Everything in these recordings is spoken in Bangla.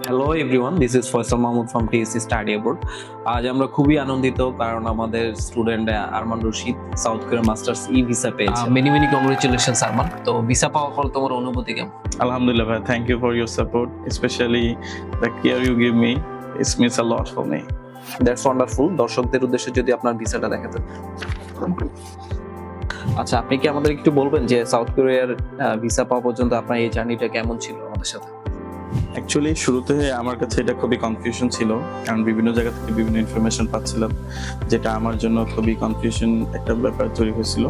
Hello everyone, this is Faisal Mahmud from TSC study abroad. আজ আমরা খুবই আনন্দিত কারণ আমাদের student Arman Rashid South Korea masters ই ভিসা পেয়েছে। Many many congratulations Arman. তো ভিসা পাওয়ার পর তোমার অনুভূতি কেমন? Alhamdulillah, bhai. Thank you for your support, especially the care you give me. It means a lot for me. That's wonderful. দর্শকদের উদ্দেশ্যে যদি আপনার ভিসাটা দেখাতেন। আচ্ছা, আপনি কি আমাদের একটু বলবেন যে সাউথ কোরিয়ার ভিসা পাওয়া পর্যন্ত আপনার এই জার্নিটা কেমন ছিল আমাদের সাথে? অ্যাকচুয়ালি শুরুতে আমার কাছে এটা খুবই কনফিউশন ছিল, কারণ বিভিন্ন জায়গা থেকে বিভিন্ন ইনফরমেশন পাচ্ছিলাম, যেটা আমার জন্য খুবই কনফিউশন একটা ব্যাপার তৈরি হয়েছিল।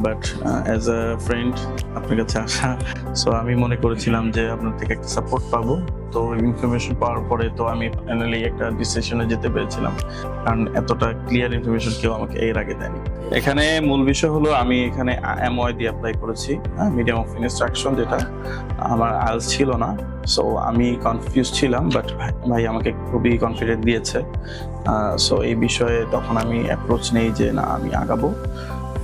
বাট অ্যাজ আ ফ্রেন্ড আপনার কাছে আসা, সো আমি মনে করেছিলাম যে আপনার থেকে একটা সাপোর্ট পাবো। তো ইনফরমেশন পাওয়ার পরে তো আমি ফাইনালি একটা ডিসিশনে যেতে পেরেছিলাম, কারণ এতটা ক্লিয়ার ইনফরমেশন কেউ আমাকে এর আগে দেয়নি। এখানে মূল বিষয় হলো আমি এখানে এমওয়াই দিয়ে অ্যাপ্লাই করেছি, মিডিয়াম অফ ইনস্ট্রাকশন, যেটা আমার আইএলটিএস ছিল না। সো আমি কনফিউজ ছিলাম, বাট ভাই আমাকে খুবই কনফিডেন্ট দিয়েছে। সো এই বিষয়ে তখন আমি অ্যাপ্রোচ নেই যে না আমি আগাবো।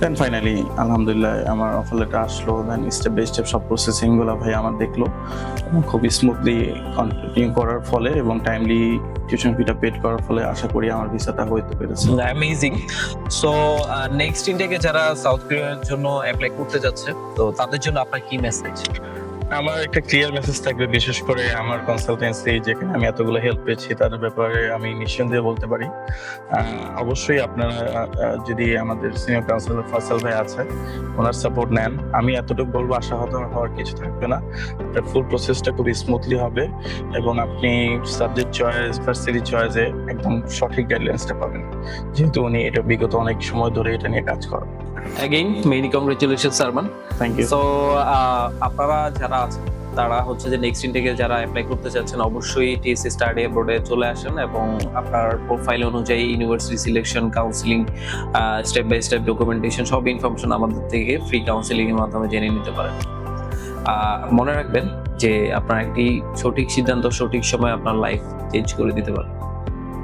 দেন ফাইনালি আলহামদুলিল্লাহ আমার অফার লেটার আসলো। দেন স্টেপ বাই স্টেপ সব প্রসেসিংগুলো ভাই আমার দেখলো এবং খুবই স্মুথলি কন্টিনিউ করার ফলে এবং টাইমলি টিউশন ফিটা পেড করার ফলে আশা করি আমার ভিসাটা হইতে পেরেছে। অ্যামেজিং। সো নেক্সট ইনটেকে যারা সাউথ কোরিয়ার জন্য অ্যাপ্লাই করতে যাচ্ছে, তো তাদের জন্য আপনার কি মেসেজ? আমার একটা ক্লিয়ার মেসেজ থাকবে, বিশেষ করে আমার কনসালটেন্সি যেখানে আমি এতগুলো হেল্প পেয়েছি তাদের ব্যাপারে আমি নিঃসন্দেহে বলতে পারি। অবশ্যই আপনারা যদি আমাদের সিনিয়র কাউন্সিলর ফয়সাল ভাই আছে, ওনার সাপোর্ট নেন। আমি এতটুকু বলবো, আশাহত হওয়ার কিছু থাকবে না। আপনার ফুল প্রসেসটা খুবই স্মুথলি হবে এবং আপনি সাবজেক্ট চয়েস, ভার্সিটি চয়েসে একদম সঠিক গাইডলাইন্সটা পাবেন, যেহেতু উনি এটা বিগত অনেক সময় ধরে এটা নিয়ে কাজ করেন। Again many congratulations Arman. Thank you. So আপনারা যারা আছেন তারা হচ্ছে যে নেক্সট ইনটেকে যারা অ্যাপ্লাই করতে চাচ্ছেন, অবশ্যই টিএসসি স্টাডি অ্যাব্রোডে চলে আসেন এবং আপনার প্রোফাইল অনুযায়ী university selection, counselling, step by step documentation, সব ইনফরমেশন আমাদের থেকে ফ্রি কাউন্সিলিং এর মাধ্যমে জেনে নিতে পারেন। মনে রাখবেন যে আপনার একটি সঠিক সিদ্ধান্ত সঠিক সময় আপনার লাইফ চেঞ্জ করে দিতে পারে।